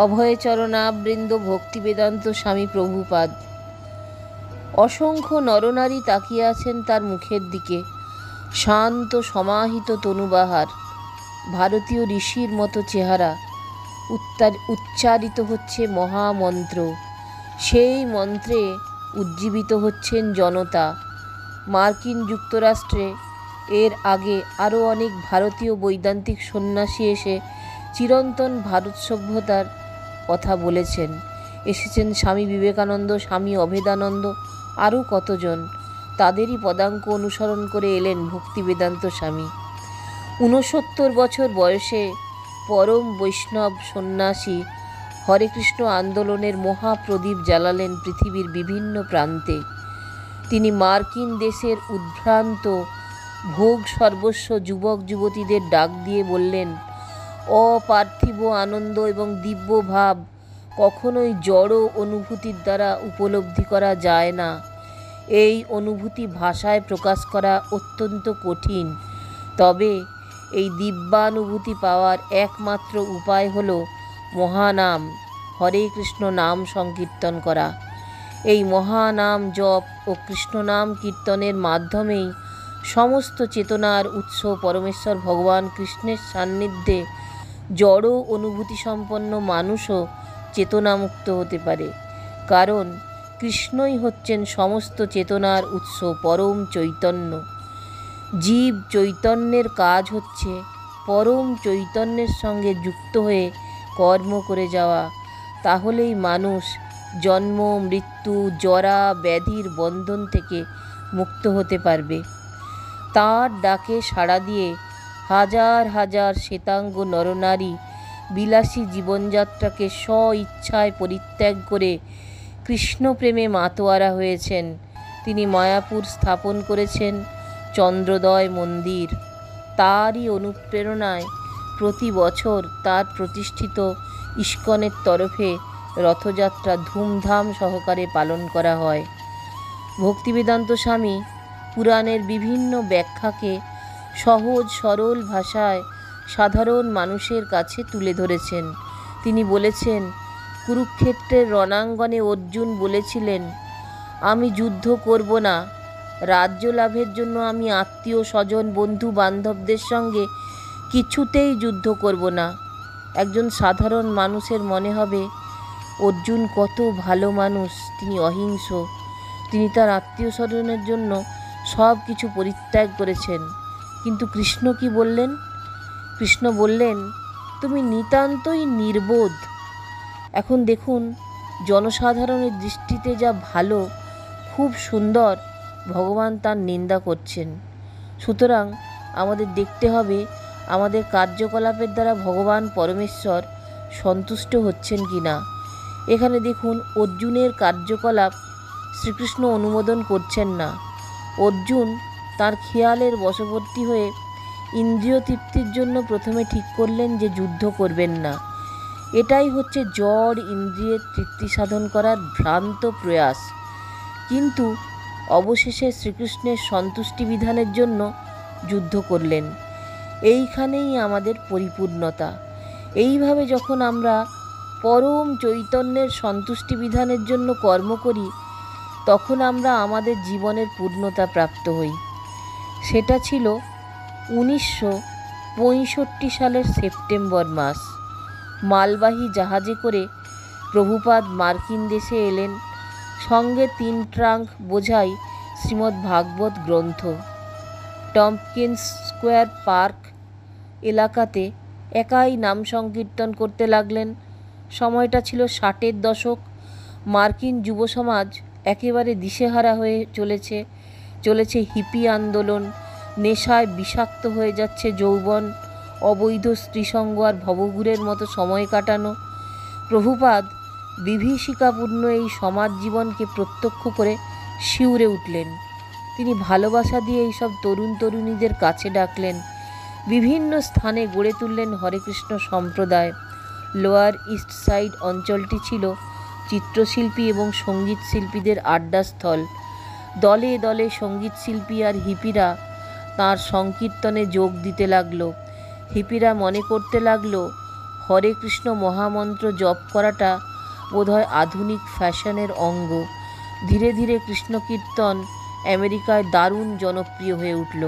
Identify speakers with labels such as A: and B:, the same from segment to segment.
A: অভয়চরণাবৃন্দ ভক্তিবেদান্ত স্বামী প্রভুপাদ। অসংখ্য নরনারী তাকিয়ে আছেন তার মুখের দিকে। শান্ত সমাহিত তনুবাহার, ভারতীয় ঋষির মতো চেহারা। উচ্চারিত হচ্ছে মহামন্ত্র। সেই মন্ত্রে উজ্জীবিত হচ্ছেন জনতা। মার্কিন যুক্তরাষ্ট্রে এর আগে আরও অনেক ভারতীয় বৈদান্তিক সন্ন্যাসী এসে চিরন্তন ভারত সভ্যতার কথা বলেছেন। এসেছেন স্বামী বিবেকানন্দ, স্বামী অভেদানন্দ, আরও কতজন। তাদেরই পদাঙ্ক অনুসরণ করে এলেন ভক্তিবেদান্ত স্বামী। 69 বছর বয়সে পরম বৈষ্ণব সন্ন্যাসী হরেকৃষ্ণ আন্দোলনের মহাপ্রদীপ জ্বালালেন পৃথিবীর বিভিন্ন প্রান্তে। তিনি মার্কিন দেশের উদ্ভ্রান্ত ভোগ সর্বস্ব যুবক যুবতীদের ডাক দিয়ে বললেন, অপার্থিব আনন্দ এবং দিব্য ভাব কখনোই জড় অনুভূতির দ্বারা উপলব্ধি করা যায় না। এই অনুভূতি ভাষায় প্রকাশ করা অত্যন্ত কঠিন। তবে এই দিব্যানুভূতি পাওয়ার একমাত্র উপায় হল মহানাম, হরে কৃষ্ণ নাম সংকীর্তন করা। এই মহানাম জপ ও কৃষ্ণনাম কীর্তনের মাধ্যমেই সমস্ত চেতনার উৎস পরমেশ্বর ভগবান কৃষ্ণের সান্নিধ্যে জড় অনুভূতি সম্পন্ন মানুষও চেতনামুক্ত হতে পারে। কারণ কৃষ্ণই হচ্ছেন সমস্ত চেতনার উৎস, পরম চৈতন্য। জীব চৈতন্যের কাজ হচ্ছে পরম চৈতন্যের সঙ্গে যুক্ত হয়ে কর্ম করে যাওয়া। তাহলেই মানুষ জন্ম, মৃত্যু, জরা, ব্যাধির বন্ধন থেকে মুক্ত হতে পারবে। তার ডাকে সাড়া দিয়ে হাজার হাজার শ্বেতাঙ্গ নরনারী বিলাসী জীবনযাত্রাকে স্ব-ইচ্ছায় পরিত্যাগ করে কৃষ্ণপ্রেমে মাতোয়ারা হয়েছেন। তিনি মায়াপুর স্থাপন করেছেন চন্দ্রোদয় মন্দির। তারই অনুপ্রেরণায় প্রতি বছর তার প্রতিষ্ঠিত ইস্কনের তরফে রথযাত্রা ধুমধাম সহকারে পালন করা হয়। ভক্তিবেদান্ত স্বামী পুরাণের বিভিন্ন ব্যাখ্যাকে সহজ সরল ভাষায় সাধারণ মানুষের কাছে তুলে ধরেছেন। তিনি বলেছেন, কুরুক্ষেত্রের রণাঙ্গনে অর্জুন বলেছিলেন, আমি যুদ্ধ করব না, রাজ্য লাভের জন্য আমি আত্মীয় স্বজন বন্ধু বান্ধবদের সঙ্গে কিছুতেই যুদ্ধ করব না। একজন সাধারণ মানুষের মনে হবে অর্জুন কত ভালো মানুষ, তিনি অহিংস, তিনি তার আত্মীয় স্বজনের জন্য সব কিছু পরিত্যাগ করেছেন। কিন্তু কৃষ্ণ কি বললেন? কৃষ্ণ বললেন, তুমি নিতান্তই নির্বোধ। এখন দেখুন, জনসাধারণের দৃষ্টিতে যা ভালো, খুব সুন্দর, ভগবান তার নিন্দা করছেন। সুতরাং আমাদের দেখতে হবে আমাদের কার্যকলাপের দ্বারা ভগবান পরমেশ্বর সন্তুষ্ট হচ্ছেন কি না। এখানে দেখুন, অর্জুনের কার্যকলাপ শ্রীকৃষ্ণ অনুমোদন করছেন না। অর্জুন তার খেয়ালের বশবর্তী হয়ে ইন্দ্রিয় তৃপ্তির জন্য প্রথমে ঠিক করলেন যে যুদ্ধ করবেন না। এটাই হচ্ছে জড় ইন্দ্রিয়ের তৃপ্তি সাধন করার ভ্রান্ত প্রয়াস। কিন্তু অবশেষে শ্রীকৃষ্ণের সন্তুষ্টি বিধানের জন্য যুদ্ধ করলেন। এইখানেই আমাদের পরিপূর্ণতা। এইভাবে যখন আমরা পরম চৈতন্যের সন্তুষ্টি বিধানের জন্য কর্ম করি, তখন আমরা আমাদের জীবনের পূর্ণতা প্রাপ্ত হই। সেটা ছিল 1965 সালের সেপ্টেম্বর মাস। মালবাহী জাহাজে করে প্রভুপাদ মার্কিন দেশে এলেন। সঙ্গে 3 ট্রাঙ্ক বোঝাই শ্রীমদ্ ভাগবত গ্রন্থ। টম্পকিন্স স্কোয়ার পার্ক এলাকাতে একাই নাম সংকীর্তন করতে লাগলেন। সময়টা ছিল 60-এর দশক। মার্কিন যুব সমাজ একেবারে দিশেহারা হয়ে চলেছে হিপি আন্দোলন, নেশায় বিষাক্ত হয়ে যাচ্ছে যৌবন, অবৈধ স্ত্রীসঙ্গ আর ভবঘুরের মতো সময় কাটানো। প্রভুপাদ বিভীষিকাপূর্ণ এই সমাজ জীবনকে প্রত্যক্ষ করে শিউরে উঠলেন। তিনি ভালোবাসা দিয়ে এইসব তরুণ তরুণীদের কাছে ডাকলেন। বিভিন্ন স্থানে গড়ে তুললেন হরেকৃষ্ণ সম্প্রদায়। লোয়ার ইস্ট সাইড অঞ্চলটি ছিল চিত্রশিল্পী এবং সঙ্গীত শিল্পীদের আড্ডাস্থল। দলে দলে সঙ্গীত শিল্পী আর হিপিরা তাঁর সংকীর্তনে যোগ দিতে লাগলো। হিপিরা মনে করতে লাগলো হরে কৃষ্ণ মহামন্ত্র জপ করাটা বোধহয় আধুনিক ফ্যাশনের অঙ্গ। ধীরে ধীরে কৃষ্ণ কীর্তন আমেরিকায় দারুণ জনপ্রিয় হয়ে উঠল।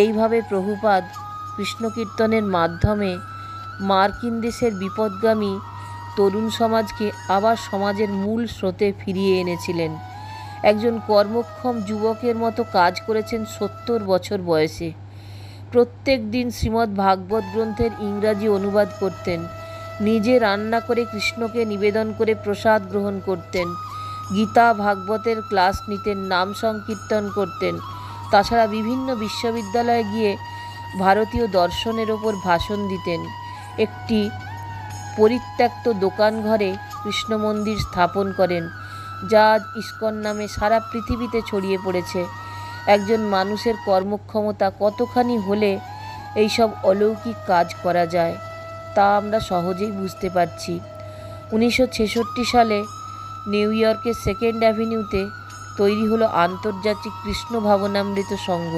A: এইভাবে প্রভুপাদ কৃষ্ণ কীর্তনের মাধ্যমে মার্কিন দেশের বিপদগামী তরুণ সমাজকে আবার সমাজের মূল স্রোতে ফিরিয়ে এনেছিলেন। একজন কর্মক্ষম যুবকের মতো কাজ করেছেন 70 বছর বয়সে। প্রত্যেক দিন শ্রীমদ্ ভাগবত গ্রন্থের ইংরাজি অনুবাদ করতেন, নিজে রান্না করে কৃষ্ণকে নিবেদন করে প্রসাদ গ্রহণ করতেন, গীতা ভাগবতের ক্লাস নিতেন, নাম সংকীর্তন করতেন। তাছাড়া বিভিন্ন বিশ্ববিদ্যালয়ে গিয়ে ভারতীয় দর্শনের ওপর ভাষণ দিতেন। একটি পরিত্যক্ত দোকান ঘরে কৃষ্ণ মন্দির স্থাপন করেন, যা আজ ইস্কন নামে সারা পৃথিবীতে ছড়িয়ে পড়েছে। একজন মানুষের কর্মক্ষমতা কতখানি হলে এইসব অলৌকিক কাজ করা যায় তা আমরা সহজেই বুঝতে পারছি। 1966 সালে নিউ ইয়র্কের 2nd অ্যাভিনিউতে তৈরি হলো আন্তর্জাতিক Krishna Bhavanamrita Sangha,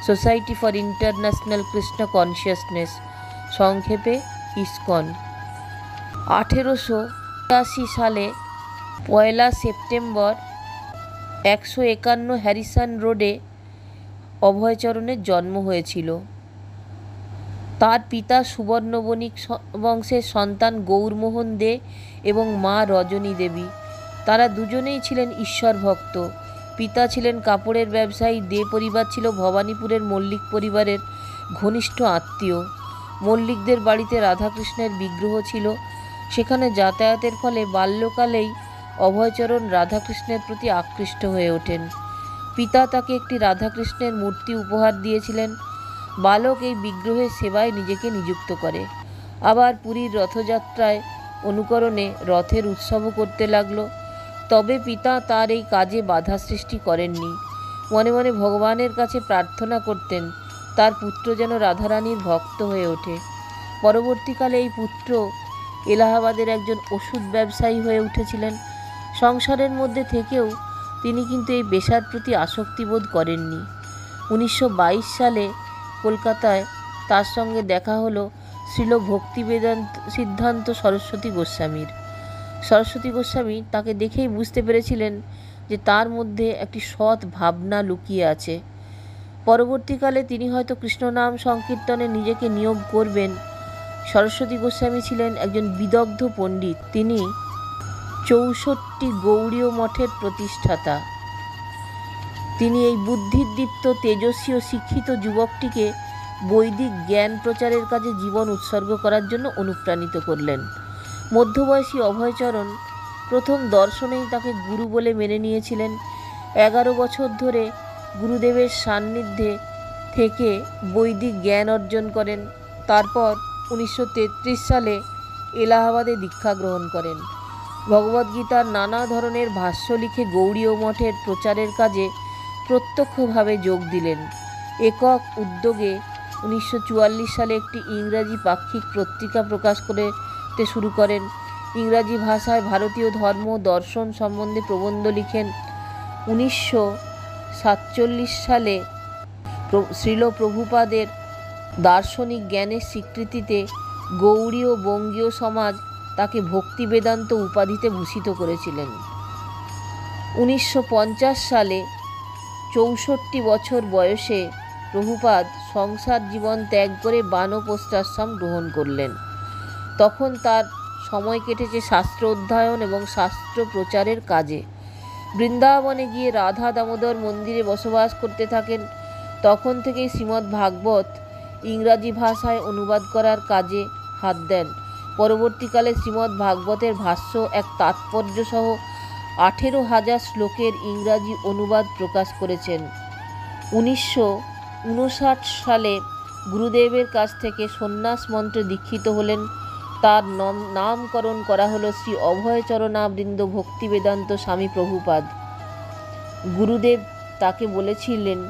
A: society for international Krishna consciousness, সংক্ষেপে ইস্কন। 1882 সালে 1 সেপ্টেম্বর 151 হ্যারিসন রোডে অভয়চরণের জন্ম হয়েছিল। তার পিতা সুবর্ণ বণিক বংশের সন্তান গৌরমোহন দে এবং মা রজনী দেবী। তারা দুজনেই ছিলেন ঈশ্বর ভক্ত। পিতা ছিলেন কাপড়ের ব্যবসায়ী। দে পরিবার ছিল ভবানীপুরের মল্লিক পরিবারের ঘনিষ্ঠ আত্মীয়। মল্লিকদের বাড়িতে রাধাকৃষ্ণের বিগ্রহ ছিল। সেখানে যাতায়াতের ফলে বাল্যকালেই অভয়চরণ রাধাকৃষ্ণের প্রতি আকৃষ্ট হয়ে ওঠেন। পিতা তাকে একটি রাধাকৃষ্ণের মূর্তি উপহার দিয়েছিলেন। বালক এই বিগ্রহের সেবায় নিজেকে নিযুক্ত করে। আবার পুরীর রথযাত্রায় অনুকরণে রথের উৎসবও করতে লাগলো। তবে পিতা তার এই কাজে বাধা সৃষ্টি করেননি। মনে মনে ভগবানের কাছে প্রার্থনা করতেন তার পুত্র যেন রাধারানীর ভক্ত হয়ে ওঠে। পরবর্তীকালে এই পুত্র এলাহাবাদের একজন ওষুধ ব্যবসায়ী হয়ে উঠেছিলেন। সংসারের মধ্যে থেকেও তিনি কিন্তু এই পেশার প্রতি আসক্তি বোধ করেননি। 1922 সালে কলকাতায় তার সঙ্গে দেখা হলো শ্রীল ভক্তিবেদান্ত সিদ্ধান্ত সরস্বতী গোস্বামীর। সরস্বতী গোস্বামী তাকে দেখেই বুঝতে পেরেছিলেন যে তার মধ্যে একটি সৎ ভাবনা লুকিয়ে আছে। পরবর্তীকালে তিনি হয়তো কৃষ্ণনাম সংকীর্তনে নিজেকে নিয়োগ করবেন। সরস্বতী গোস্বামী ছিলেন একজন বিদগ্ধ পণ্ডিত। তিনি 64 গৌড়ীয় মঠের প্রতিষ্ঠাতা। তিনি এই বুদ্ধিদীপ্ত, তেজস্বী ও শিক্ষিত যুবকটিকে বৈদিক জ্ঞান প্রচারের কাজে জীবন উৎসর্গ করার জন্য অনুপ্রাণিত করলেন। মধ্যবয়সী অভয়চরণ প্রথম দর্শনেই তাকে গুরু বলে মেনে নিয়েছিলেন। 11 বছর ধরে গুরুদেবের সান্নিধ্যে থেকে বৈদিক জ্ঞান অর্জন করেন। তারপর 1933 সালে এলাহাবাদে দীক্ষা গ্রহণ করেন। ভগবদ্গীতার নানা ধরনের ভাষ্য লিখে গৌড়ীয় মঠের প্রচারের কাজে প্রত্যক্ষভাবে যোগ দিলেন। একক উদ্যোগে 1944 সালে একটি ইংরাজি পাক্ষিক পত্রিকা প্রকাশ করতে শুরু করেন। ইংরাজি ভাষায় ভারতীয় ধর্ম দর্শন সম্বন্ধে প্রবন্ধ লিখেন। 1947 সালে শ্রীল প্রভুপাদের দার্শনিক জ্ঞানের স্বীকৃতিতে গৌড়ী ও বঙ্গীয় সমাজ তাকে ভক্তি বেদান্ত উপাধিতে ভূষিত করেছিলেন। 1950 সালে 64 বছর বয়সে প্রভুপাদ সংসার জীবন ত্যাগ করে বানপ্রস্থাশ্রম গ্রহণ করলেন। তখন তার সময় কেটেছে শাস্ত্র অধ্যয়ন এবং শাস্ত্র প্রচারের কাজে। বৃন্দাবনে গিয়ে রাধা দামোদর মন্দিরে বসবাস করতে থাকেন। তখন থেকেই শ্রীমদ্ ভাগবত ইংরাজি ভাষায় অনুবাদ করার কাজে হাত দেন। পরবর্তীকালে শ্রীমদ্ ভাগবতের ভাষ্য এক তাৎপর্যসহ 18,000 শ্লোকের ইংরাজি অনুবাদ প্রকাশ করেছেন। 1959 সালে গুরুদেবের কাছ থেকে সন্ন্যাস মন্ত্রে দীক্ষিত হলেন। তার নামকরণ করা হলো শ্রী অভয়চরণাবৃন্দ ভক্তি বেদান্ত স্বামী প্রভুপাদ। গুরুদেব তাকে বলেছিলেন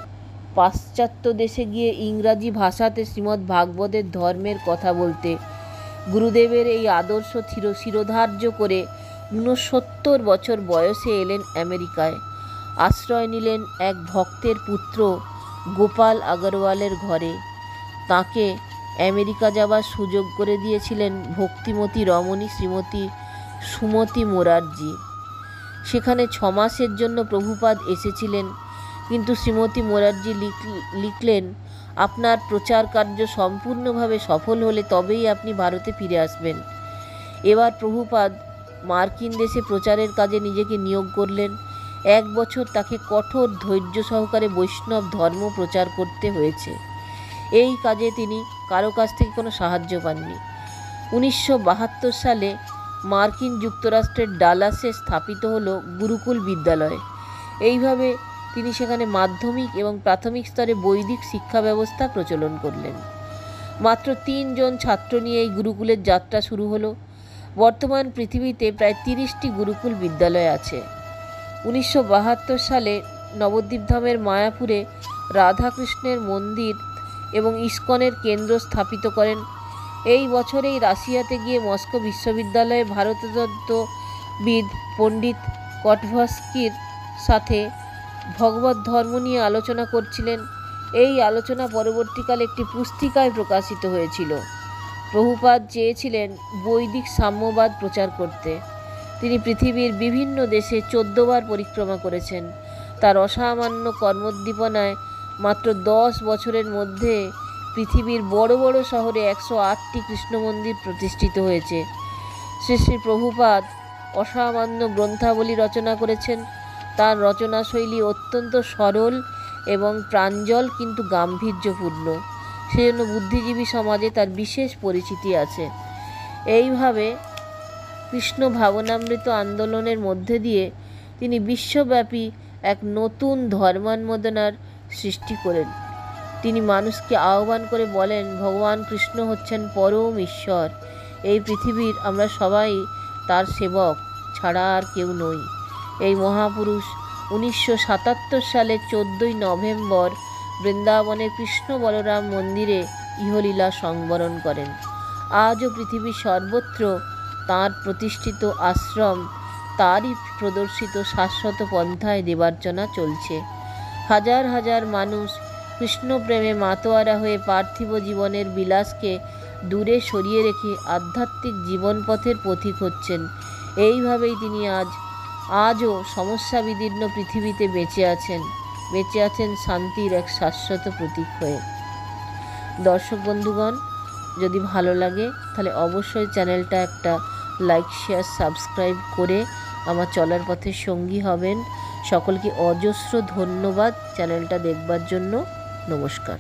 A: পাশ্চাত্য দেশে গিয়ে ইংরাজি ভাষাতে শ্রীমদ্ ভাগবতের ধর্মের কথা বলতে। গুরুদেবের এই আদর্শ শিরোধার্য করে 69 বছর বয়সে এলেন আমেরিকায়। আশ্রয় নিলেন এক ভক্তের পুত্র গোপাল আগরওয়ালের ঘরে। তাকে আমেরিকা যাবার সুযোগ করে দিয়েছিলেন ভক্তিমতী রমণী শ্রীমতী সুমতি মোরারজি। সেখানে 6 মাসের জন্য প্রভুপাদ এসেছিলেন, কিন্তু শ্রীমতী মোরারজি লিখলেন, আপনার প্রচার কার্য সম্পূর্ণভাবে সফল হলে তবেই আপনি ভারতে ফিরে আসবেন। এবার প্রভুপাদ মার্কিন দেশে প্রচারের কাজে নিজেকে নিয়োগ করলেন। 1 বছর তাকে কঠোর ধৈর্য সহকারে বৈষ্ণব ধর্ম প্রচার করতে হয়েছে। এই কাজে তিনি কারো কাছ থেকে কোনো সাহায্য পাননি। 1972 সালে মার্কিন যুক্তরাষ্ট্রের ডালাসে স্থাপিত হলো গুরুকুল বিদ্যালয়। এইভাবে তিনি সেখানে মাধ্যমিক এবং প্রাথমিক স্তরে বৈদিক শিক্ষা ব্যবস্থা প্রচলন করলেন। মাত্র 3 জন ছাত্র নিয়ে এই গুরুকুলের যাত্রা শুরু হলো। বর্তমান পৃথিবীতে প্রায় 30টি গুরুকুল বিদ্যালয় আছে। 1972 সালে নবদ্বীপ ধামের মায়াপুরে রাধাকৃষ্ণের মন্দির এবং ইস্কনের কেন্দ্র স্থাপিত করেন। এই বছরেই রাশিয়াতে গিয়ে মস্কো বিশ্ববিদ্যালয়ে ভারততত্ত্ববিদ পণ্ডিত কটভস্কির সাথে ভগবত ধর্ম নিয়ে আলোচনা করছিলেন। এই আলোচনা পরবর্তীকালে একটি পুস্তিকায় প্রকাশিত হয়েছিল। প্রভুপাদ চেয়েছিলেন বৈদিক সাম্যবাদ প্রচার করতে। তিনি পৃথিবীর বিভিন্ন দেশে 14 বার পরিক্রমা করেছেন। তার অসামান্য কর্মোদ্দীপনায় মাত্র 10 বছরের মধ্যে পৃথিবীর বড় বড় শহরে 108টি কৃষ্ণ মন্দির প্রতিষ্ঠিত হয়েছে। শ্রী শ্রী প্রভুপাদ অসামান্য গ্রন্থাবলী রচনা করেছেন। তার রচনাশৈলী অত্যন্ত সরল এবং প্রাঞ্জল কিন্তু গাম্ভীর্যপূর্ণ। সেজন্য বুদ্ধিজীবী সমাজে তার বিশেষ পরিচিতি আছে। এইভাবে কৃষ্ণ ভাবনামৃত আন্দোলনের মধ্যে দিয়ে তিনি বিশ্বব্যাপী এক নতুন ধর্মান্মোদনার সৃষ্টি করেন। তিনি মানুষকে আহ্বান করে বলেন, ভগবান কৃষ্ণ হচ্ছেন পরম ঈশ্বর। এই পৃথিবীর আমরা সবাই তার সেবক ছাড়া আর কেউ নই। এই মহাপুরুষ 1977 সালের 14ই নভেম্বর বৃন্দাবনের কৃষ্ণ বলরাম মন্দিরে ইহলীলা সংবরণ করেন। আজও পৃথিবীর সর্বত্র তাঁর প্রতিষ্ঠিত আশ্রম, তারই প্রদর্শিত শাশ্বত পন্থায় দেবার্চনা চলছে। হাজার হাজার মানুষ কৃষ্ণপ্রেমে মাতোয়ারা হয়ে পার্থিব জীবনের বিলাসকে দূরে সরিয়ে রেখে আধ্যাত্মিক জীবনপথের পথিক হচ্ছেন। এইভাবেই তিনি আজও সমস্যা বিদীর্ণ পৃথিবীতে বেঁচে আছেন শান্তির এক শাশ্বত প্রতীক হয়ে। দর্শক বন্ধুগণ, যদি ভালো লাগে তাহলে অবশ্যই চ্যানেলটা একটা লাইক, শেয়ার, সাবস্ক্রাইব করে আমার চলার পথে সঙ্গী হবেন। সকলকে অজস্র ধন্যবাদ চ্যানেলটা দেখবার জন্য। নমস্কার।